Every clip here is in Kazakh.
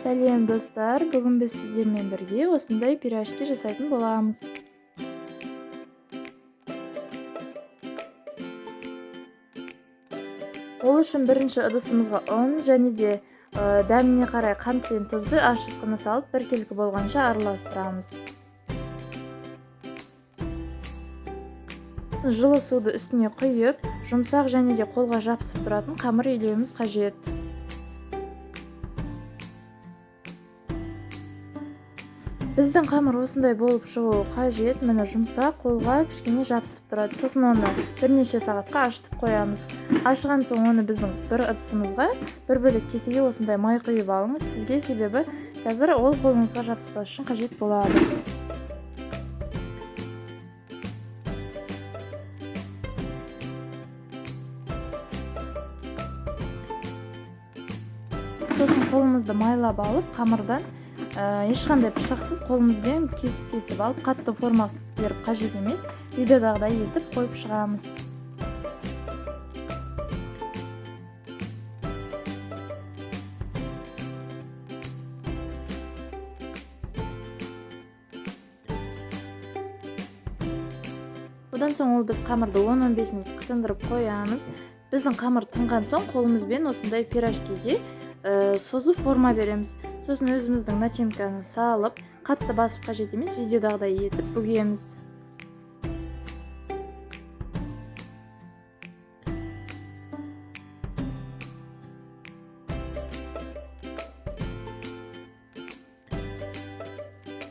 Сәлем достар, бүгін біз сіздермен бірге осындай пирожки жасайтын боламыз. Ол үшін бірінші ыдысымызға ұн және де дәміне қарай қант пен тұзды ашытқыны салып біркелкі болғанша араластырамыз. Жылы суды үстіне құйып, жұмсақ және де қолға жабысып тұратын қамыр илеуіміз қажет. Біздің қамыр осындай болып шығуы қажет. Міне жұмсақ, қолға кішкене жабысып тұрады. Сосын оны бірнеше сағатқа ашытып қоямыз. Ашыған соң оны біздің бір ыдысымызға бір бөлек кесеге осындай май құйып алыңыз. Сізге себебі қазір ол қолыңызға жабыспас үшін қажет болады. Сосын қолымызды майлап алып, қамырдан ешқандай пышақсыз қолымызбен кесіп алып, қатты форма беріп қажет емес, видеодағыдай етіп қойып шығамыз. Одан соң біз қамырды 10-15 минут қытындырып қоямыз. Біздің қамыр тынған соң қолымызбен осындай пирожкиге созып форма береміз. Сосын өзіміздің начинканы салып, қатты басып қажет емес, видеодағыдай етіп бүгеміз.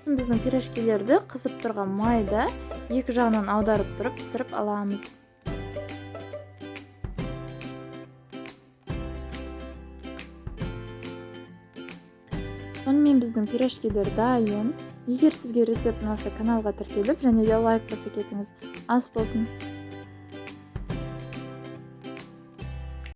Біздің пирожкилерді қызып тұрған майда екі жағынан аударып тұрып пісіріп аламыз. Сонымен біздің пирожкилер дайын. Егер сізге рецепт ұнаса, каналға тіркеліп және де лайк басып кетіңіз. Ас болсын.